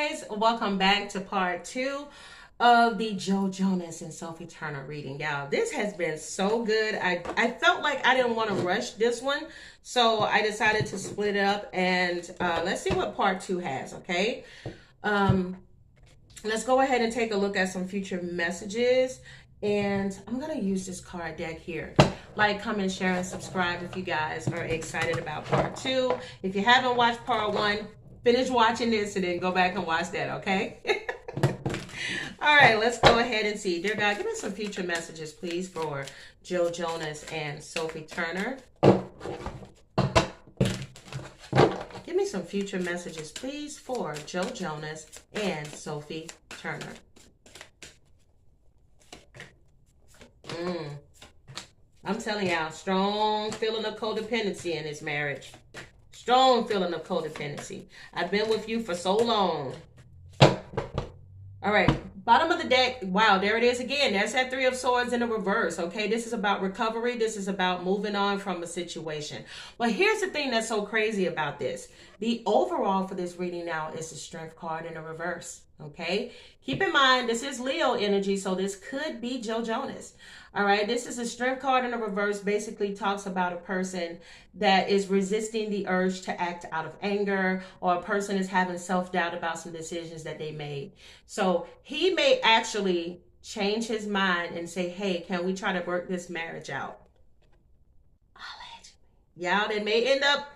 guys, welcome back to part 2 of the Joe Jonas and Sophie Turner reading. Y'all, this has been so good. I felt like I didn't want to rush this one, so I decided to split it up, and let's see what part 2 has. Okay, let's go ahead and take a look at some future messages, and I'm gonna use this card deck here. Like, comment, share, and subscribe if you guys are excited about part 2. If you haven't watched part 1, finish watching this and then go back and watch that, okay? All right, let's go ahead and see. Dear God, give me some future messages, please, for Joe Jonas and Sophie Turner. Give me some future messages, please, for Joe Jonas and Sophie Turner. I'm telling y'all, strong feeling of codependency in this marriage. Strong feeling of codependency. I've been with you for so long. All right, bottom of the deck. Wow, there it is again. There's that 3 of Swords in the reverse. Okay, this is about recovery. This is about moving on from a situation. But here's the thing that's so crazy about this. The overall for this reading now is the Strength card in the reverse. Okay, keep in mind this is Leo energy, so this could be Joe Jonas. All right, this is a Strength card in the reverse. Basically talks about a person that is resisting the urge to act out of anger, or a person is having self-doubt about some decisions that they made. So he may actually change his mind and say, hey, can we try to work this marriage out? Y'all, they may end up,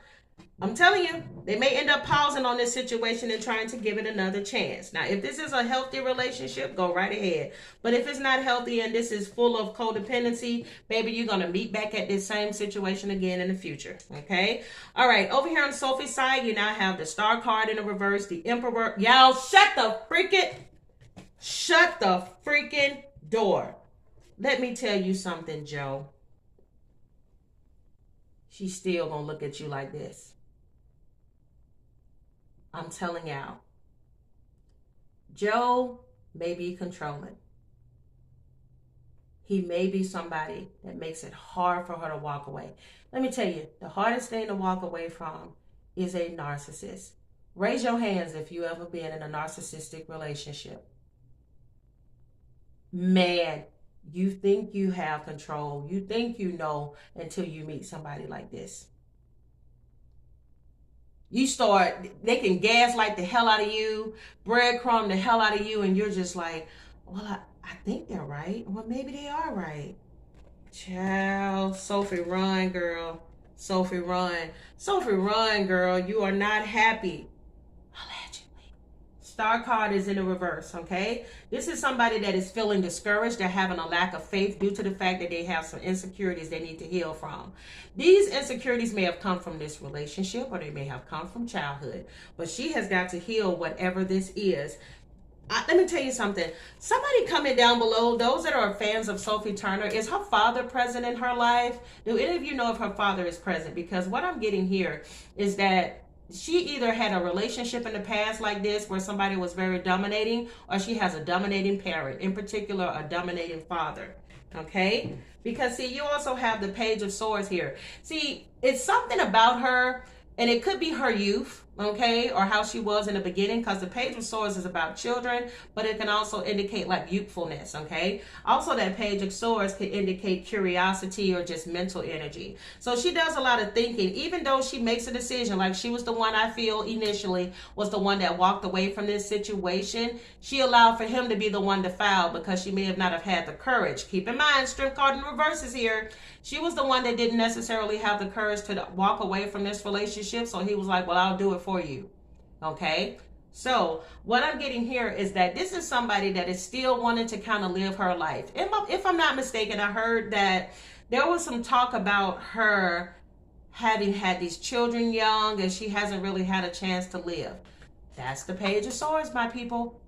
I'm telling you, they may end up pausing on this situation and trying to give it another chance. Now, if this is a healthy relationship, go right ahead. But if it's not healthy and this is full of codependency, baby, you're going to meet back at this same situation again in the future. Okay? All right. Over here on Sophie's side, you now have the Star card in the reverse, the Emperor. Y'all, shut the freaking door. Let me tell you something, Joe. She's still going to look at you like this. I'm telling y'all, Joe may be controlling. He may be somebody that makes it hard for her to walk away. Let me tell you, the hardest thing to walk away from is a narcissist. Raise your hands if you ever been in a narcissistic relationship. Man, you think you have control. You think you know until you meet somebody like this. You start, they can gaslight the hell out of you, breadcrumb the hell out of you, and you're just like, well, I think they're right. Well, maybe they are right. Child, Sophie, run, girl. Sophie, run. Sophie, run, girl. You are not happy. Allegedly. Star card is in the reverse, okay? This is somebody that is feeling discouraged. They're having a lack of faith due to the fact that they have some insecurities they need to heal from. These insecurities may have come from this relationship, or they may have come from childhood. But she has got to heal whatever this is. Let me tell you something. Somebody comment down below, those that are fans of Sophie Turner, is her father present in her life? Do any of you know if her father is present? Because what I'm getting here is that she either had a relationship in the past like this where somebody was very dominating, or she has a dominating parent, in particular a dominating father. Okay? Because see, you also have the Page of Swords here. See, it's something about her, and it could be her youth, okay, or how she was in the beginning, because the Page of Swords is about children, but it can also indicate like youthfulness, okay? Also, that Page of Swords can indicate curiosity or just mental energy. So she does a lot of thinking, even though she makes a decision, like she was the one, I feel initially was the one that walked away from this situation. She allowed for him to be the one to foul because she may have not have had the courage. Keep in mind, Strength card in reverse is here. She was the one that didn't necessarily have the courage to walk away from this relationship. So he was like, well, I'll do it for you. Okay. So what I'm getting here is that this is somebody that is still wanting to kind of live her life. If I'm not mistaken, I heard that there was some talk about her having had these children young and she hasn't really had a chance to live. That's the Page of Swords, my people.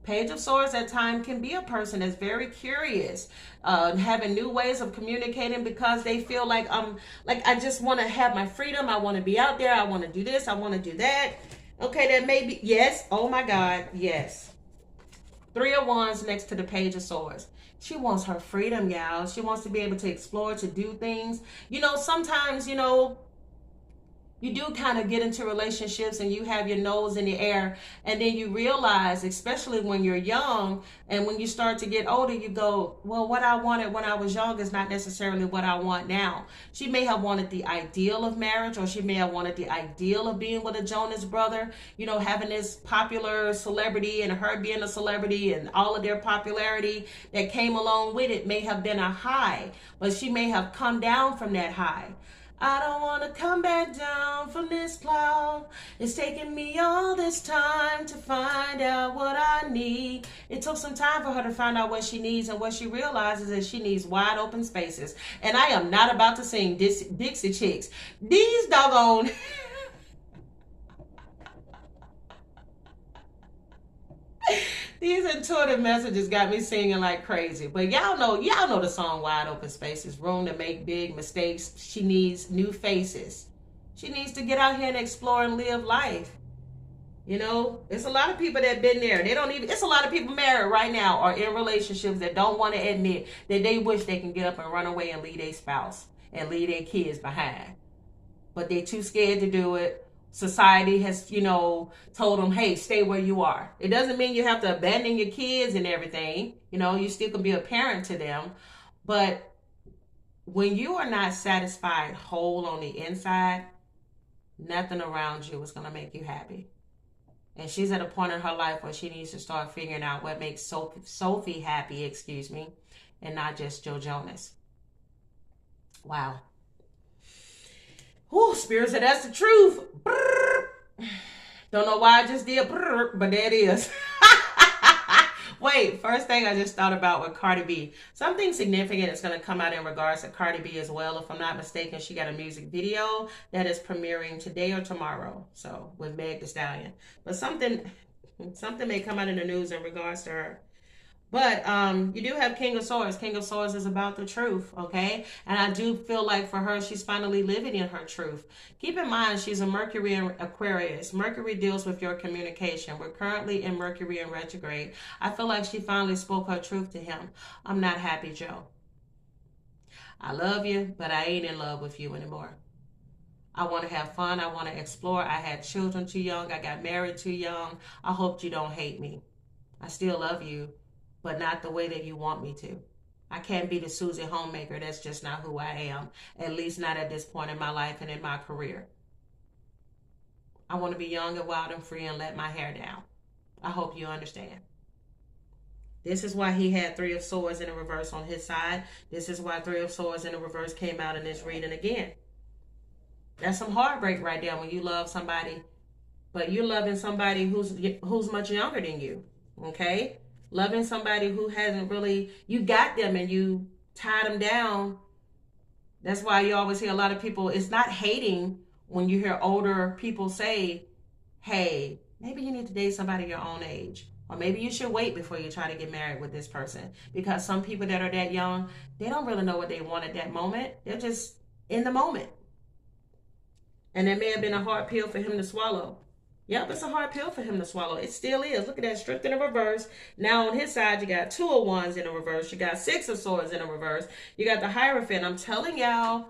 Page of Swords at times can be a person that's very curious, having new ways of communicating because they feel like I just want to have my freedom. I want to be out there. I want to do this. I want to do that. Okay, that may be, yes. Oh my God, yes. 3 of Wands next to the Page of Swords. She wants her freedom, y'all. She wants to be able to explore, to do things. You know, sometimes, you know, you do kind of get into relationships and you have your nose in the air, and then you realize, especially when you're young and when you start to get older, you go, well, what I wanted when I was young is not necessarily what I want now. She may have wanted the ideal of marriage, or she may have wanted the ideal of being with a Jonas brother, you know, having this popular celebrity and her being a celebrity and all of their popularity that came along with it may have been a high, but she may have come down from that high. I don't want to come back down from this cloud. It's taken me all this time to find out what I need. It took some time for her to find out what she needs, and what she realizes is she needs wide open spaces. And I am not about to sing Dixie Chicks. These doggone... These intuitive messages got me singing like crazy. But y'all know the song Wide Open Spaces. Room to make big mistakes. She needs new faces. She needs to get out here and explore and live life. You know, it's a lot of people that been there. It's a lot of people married right now or in relationships that don't want to admit that they wish they can get up and run away and leave their spouse and leave their kids behind. But they're too scared to do it. Society has, you know, told them, hey, stay where you are. It doesn't mean you have to abandon your kids and everything. You know, you still can be a parent to them. But when you are not satisfied whole on the inside, nothing around you is going to make you happy. And she's at a point in her life where she needs to start figuring out what makes Sophie happy, and not just Joe Jonas. Wow. Ooh, Spirit said that's the truth. Brrr. Don't know why I just did, brrr, but there it is. Wait, first thing I just thought about with Cardi B. Something significant is going to come out in regards to Cardi B as well. If I'm not mistaken, she got a music video that is premiering today or tomorrow. So with Meg Thee Stallion. But something may come out in the news in regards to her. But you do have King of Swords. King of Swords is about the truth, okay? And I do feel like for her, she's finally living in her truth. Keep in mind, she's a Mercury in Aquarius. Mercury deals with your communication. We're currently in Mercury in retrograde. I feel like she finally spoke her truth to him. I'm not happy, Joe. I love you, but I ain't in love with you anymore. I want to have fun. I want to explore. I had children too young. I got married too young. I hope you don't hate me. I still love you, but not the way that you want me to. I can't be the Susie homemaker. That's just not who I am. At least not at this point in my life and in my career. I want to be young and wild and free and let my hair down. I hope you understand. This is why he had Three of Swords in the reverse on his side. This is why Three of Swords in the reverse came out in this reading again. That's some heartbreak right there when you love somebody, but you're loving somebody who's much younger than you, okay? Loving somebody who hasn't really, you got them and you tied them down. That's why you always hear a lot of people, it's not hating when you hear older people say, hey, maybe you need to date somebody your own age. Or maybe you should wait before you try to get married with this person. Because some people that are that young, they don't really know what they want at that moment. They're just in the moment. And that may have been a hard pill for him to swallow. Yep, it's a hard pill for him to swallow. It still is. Look at that, stripped in the reverse. Now on his side, you got Two of Wands in the reverse. You got Six of Swords in the reverse. You got the Hierophant. I'm telling y'all,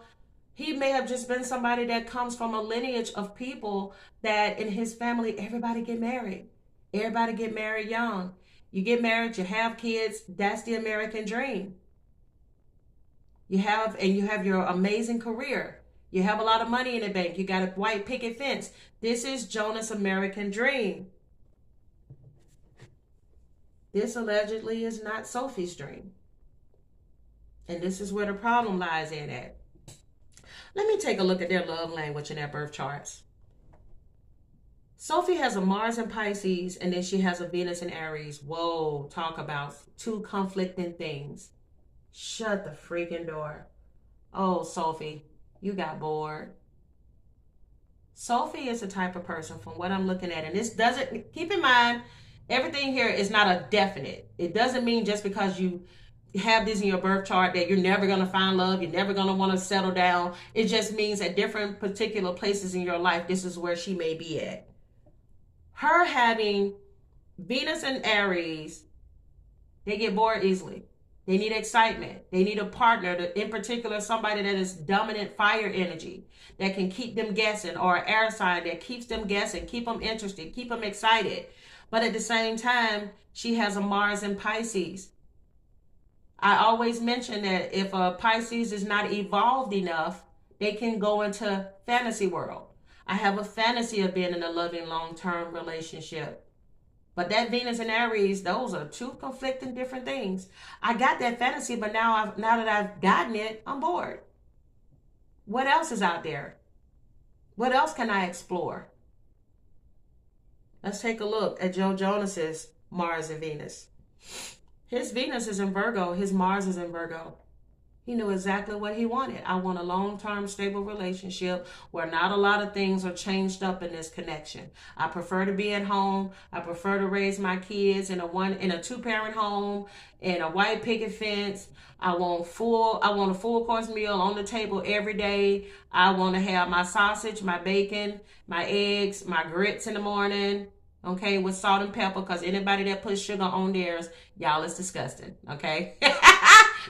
he may have just been somebody that comes from a lineage of people that in his family, everybody get married. Everybody get married young. You get married, you have kids. That's the American dream. You have your amazing career. You have a lot of money in the bank. You got a white picket fence. This is Jonas' American dream. This allegedly is not Sophie's dream. And this is where the problem lies in at. Let me take a look at their love language in their birth charts. Sophie has a Mars in Pisces, and then she has a Venus in Aries. Whoa, talk about two conflicting things. Shut the freaking door. Oh, Sophie, you got bored. Sophie is the type of person, from what I'm looking at, and this doesn't, keep in mind, everything here is not a definite. It doesn't mean just because you have this in your birth chart that you're never going to find love, you're never going to want to settle down. It just means at different particular places in your life, this is where she may be at. Her having Venus and Aries, they get bored easily. They need excitement. They need a partner, in particular, somebody that is dominant fire energy that can keep them guessing, or an air sign that keeps them guessing, keep them interested, keep them excited. But at the same time, she has a Mars in Pisces. I always mention that if a Pisces is not evolved enough, they can go into fantasy world. I have a fantasy of being in a loving long-term relationship. But that Venus and Aries, those are two conflicting different things. I got that fantasy, but now that I've gotten it, I'm bored. What else is out there? What else can I explore? Let's take a look at Joe Jonas's Mars and Venus. His Venus is in Virgo. His Mars is in Virgo. He knew exactly what he wanted. I want a long-term stable relationship where not a lot of things are changed up in this connection. I prefer to be at home. I prefer to raise my kids in a two-parent home, in a white picket fence. I want a full course meal on the table every day. I want to have my sausage, my bacon, my eggs, my grits in the morning, okay, with salt and pepper, because anybody that puts sugar on theirs, y'all, is disgusting, okay?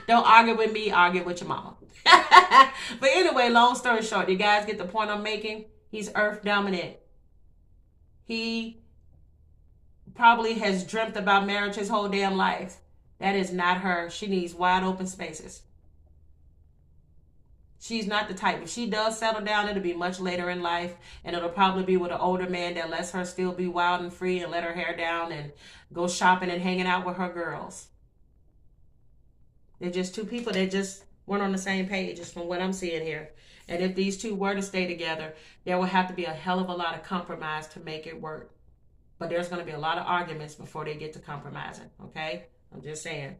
Don't argue with me, argue with your mama. But anyway, long story short, you guys get the point I'm making? He's earth dominant. He probably has dreamt about marriage his whole damn life. That is not her. She needs wide open spaces. She's not the type. If she does settle down, it'll be much later in life, and it'll probably be with an older man that lets her still be wild and free and let her hair down and go shopping and hanging out with her girls. They're just two people that just weren't on the same page, just from what I'm seeing here. And if these two were to stay together, there will have to be a hell of a lot of compromise to make it work. But there's going to be a lot of arguments before they get to compromising, okay? I'm just saying.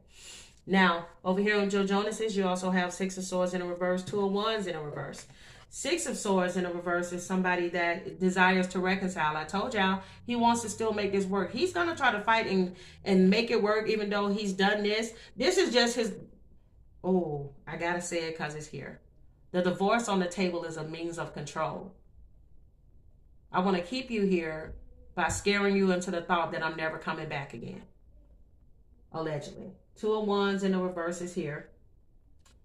Now, over here on Joe Jonas's, you also have Six of Swords in a reverse, Two of Wands in a reverse. Six of Swords in a reverse is somebody that desires to reconcile. I told y'all, he wants to still make this work. He's going to try to fight and make it work, even though he's done this. This is just his... Oh, I got to say it because it's here. The divorce on the table is a means of control. I want to keep you here by scaring you into the thought that I'm never coming back again. Allegedly. Two of Wands in the reverse is here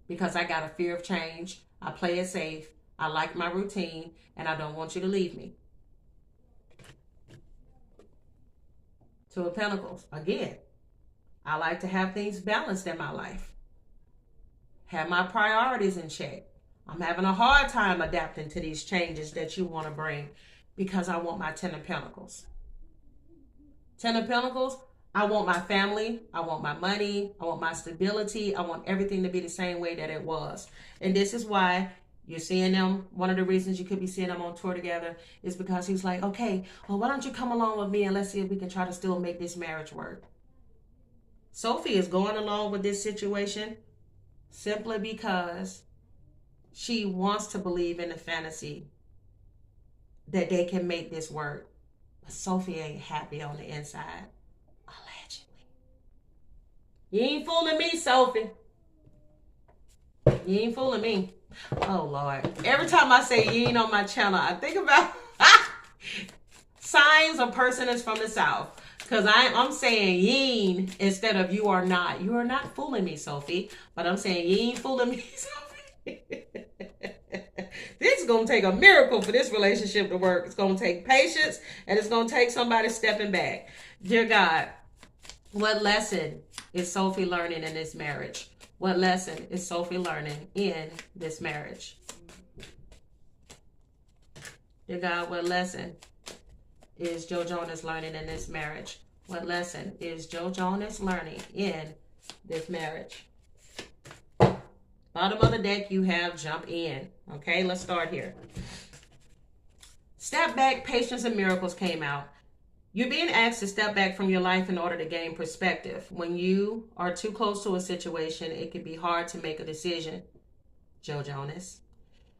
because I got a fear of change. I play it safe. I like my routine, and I don't want you to leave me. Two of Pentacles. Again, I like to have things balanced in my life. Have my priorities in check. I'm having a hard time adapting to these changes that you want to bring because I want my Ten of Pentacles. Ten of Pentacles, I want my family, I want my money, I want my stability, I want everything to be the same way that it was. And this is why you're seeing them. One of the reasons you could be seeing them on tour together is because he's like, okay, well, why don't you come along with me and let's see if we can try to still make this marriage work. Sophie is going along with this situation simply because she wants to believe in the fantasy that they can make this work. But Sophie ain't happy on the inside. Allegedly. You ain't fooling me, Sophie. You ain't fooling me. Oh, Lord. Every time I say you ain't on my channel, I think about signs a person is from the South. Because I'm saying yin instead of you are not. You are not fooling me, Sophie. But I'm saying you ain't fooling me, Sophie. This is going to take a miracle for this relationship to work. It's going to take patience, and it's going to take somebody stepping back. Dear God, what lesson is Sophie learning in this marriage? What lesson is Sophie learning in this marriage? Dear God, what lesson is Joe Jonas learning in this marriage? What lesson is Joe Jonas learning in this marriage? Bottom of the deck, you have jump in. Okay, let's start here. Step back, patience and miracles came out. You're being asked to step back from your life in order to gain perspective. When you are too close to a situation, it can be hard to make a decision. Joe Jonas.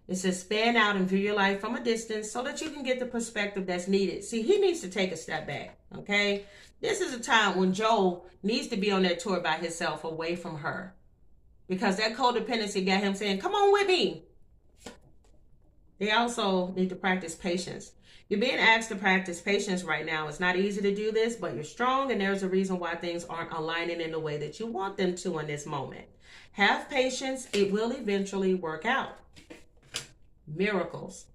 It says span out and view your life from a distance so that you can get the perspective that's needed. See, he needs to take a step back, okay? This is a time when Joe needs to be on that tour by himself, away from her. Because that codependency got him saying, come on with me. They also need to practice patience. You're being asked to practice patience right now. It's not easy to do this, but you're strong, and there's a reason why things aren't aligning in the way that you want them to in this moment. Have patience. It will eventually work out. Miracles.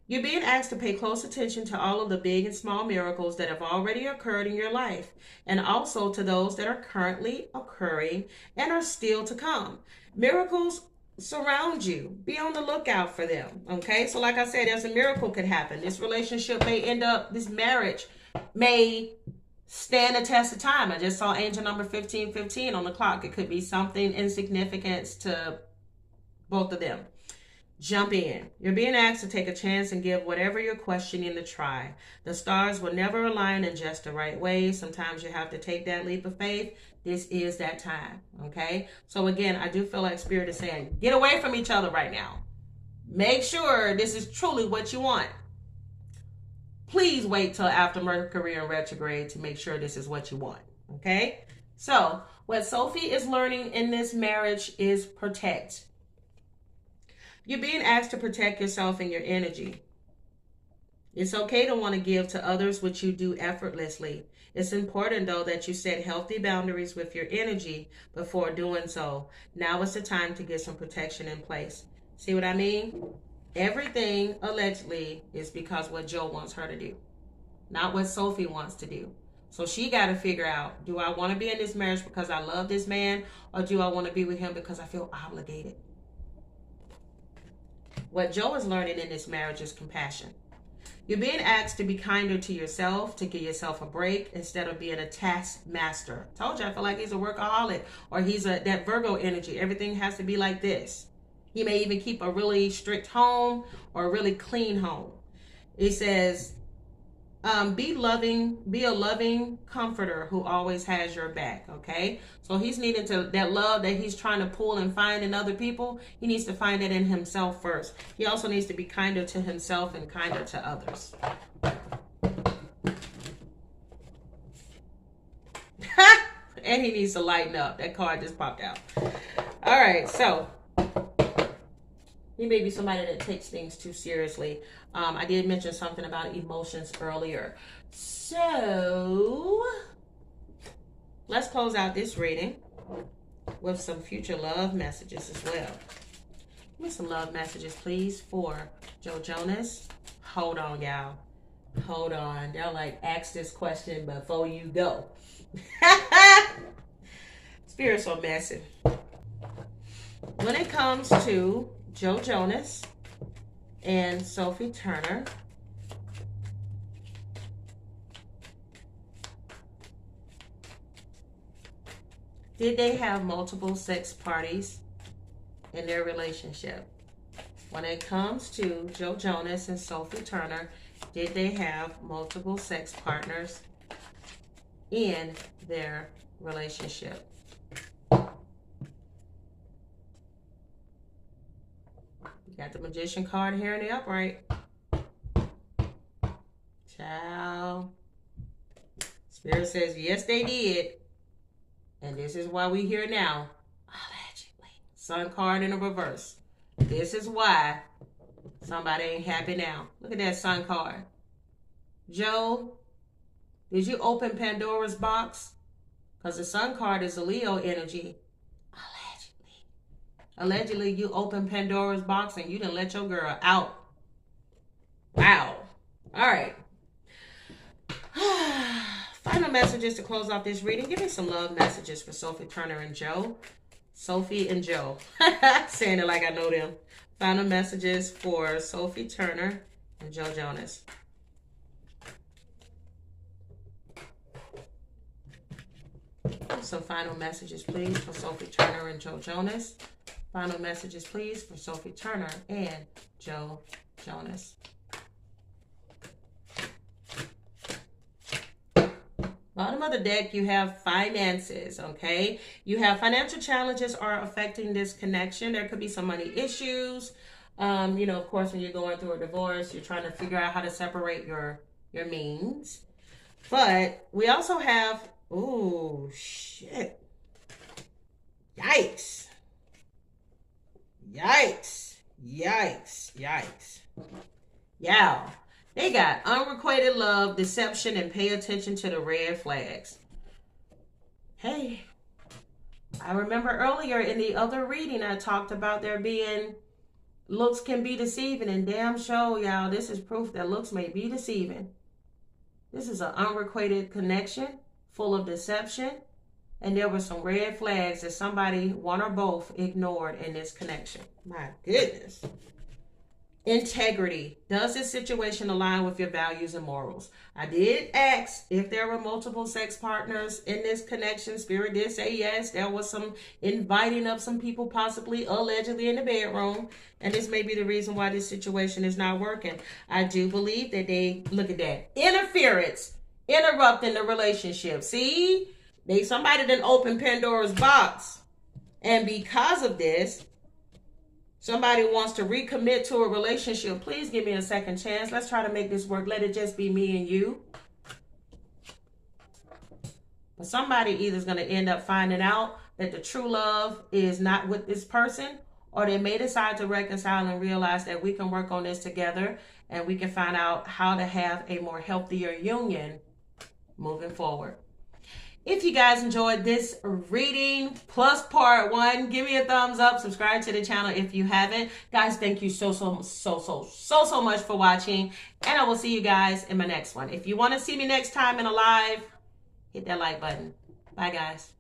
You're being asked to pay close attention to all of the big and small miracles that have already occurred in your life, and also to those that are currently occurring and are still to come. Miracles surround you. Be on the lookout for them. Okay, so like I said, there's a miracle could happen. This relationship may end up, this marriage may stand a test of time. I just saw angel number 1515 on the clock. It could be something insignificant to both of them. Jump in. You're being asked to take a chance and give whatever you're questioning a try. The stars will never align in just the right way. Sometimes you have to take that leap of faith. This is that time. Okay? So again, I do feel like Spirit is saying, get away from each other right now. Make sure this is truly what you want. Please wait till after Mercury in retrograde to make sure this is what you want. Okay? So what Sophie is learning in this marriage is protect. You're being asked to protect yourself and your energy. It's okay to want to give to others, which you do effortlessly. It's important, though, that you set healthy boundaries with your energy before doing so. Now is the time to get some protection in place. See what I mean? Everything, allegedly, is because what Joe wants her to do, not what Sophie wants to do. So she got to figure out, do I want to be in this marriage because I love this man, or do I want to be with him because I feel obligated? What Joe is learning in this marriage is compassion. You're being asked to be kinder to yourself, to give yourself a break instead of being a taskmaster. Told you, I feel like he's a workaholic, or he's that Virgo energy. Everything has to be like this. He may even keep a really strict home or a really clean home. It says, be a loving comforter who always has your back. Okay, so he's needing to, that love that he's trying to pull and find in other people, he needs to find it in himself first. He also needs to be kinder to himself and kinder to others. And he needs to lighten up. That card just popped out. All right, so he may be somebody that takes things too seriously. I did mention something about emotions earlier. So let's close out this reading with some future love messages as well. Give me some love messages, please, for Joe Jonas. Hold on, y'all. Hold on. They're like, ask this question before you go. Spirit's so messy. When it comes to Joe Jonas and Sophie Turner, did they have multiple sex parties in their relationship? When it comes to Joe Jonas and Sophie Turner, did they have multiple sex partners in their relationship? Got the Magician card here in the upright. Child. Spirit says, yes, they did. And this is why we here now. Allegedly. Sun card in the reverse. This is why somebody ain't happy now. Look at that Sun card. Joe, did you open Pandora's box? Because the Sun card is a Leo energy. Allegedly, you opened Pandora's box and you didn't let your girl out. Wow. All right. Final messages to close off this reading. Give me some love messages for Sophie Turner and Joe. Sophie and Joe. Saying it like I know them. Final messages for Sophie Turner and Joe Jonas. Some final messages, please, for Sophie Turner and Joe Jonas. Final messages, please, for Sophie Turner and Joe Jonas. Bottom of the deck, you have finances, okay? You have financial challenges are affecting this connection. There could be some money issues. You know, of course, when you're going through a divorce, you're trying to figure out how to separate your means. But we also have, ooh, shit. Yikes. Yikes. Yikes. Yikes. Yeah. They got unrequited love, deception, and pay attention to the red flags. Hey, I remember earlier in the other reading I talked about there being looks can be deceiving, and damn sure, y'all, this is proof that looks may be deceiving. This is an unrequited connection full of deception, and there were some red flags that somebody, one or both, ignored in this connection. My goodness. Integrity. Does this situation align with your values and morals? I did ask if there were multiple sex partners in this connection. Spirit did say yes. There was some inviting of some people, possibly allegedly in the bedroom. And this may be the reason why this situation is not working. I do believe that they, look at that, interference, interrupting the relationship. See, somebody didn't open Pandora's box. And because of this, somebody wants to recommit to a relationship. Please give me a second chance. Let's try to make this work. Let it just be me and you. But somebody either is going to end up finding out that the true love is not with this person, or they may decide to reconcile and realize that we can work on this together and we can find out how to have a more healthier union moving forward. If you guys enjoyed this reading plus part 1, give me a thumbs up, subscribe to the channel if you haven't. Guys, thank you so much for watching, and I will see you guys in my next one. If you want to see me next time in a live, hit that like button. Bye, guys.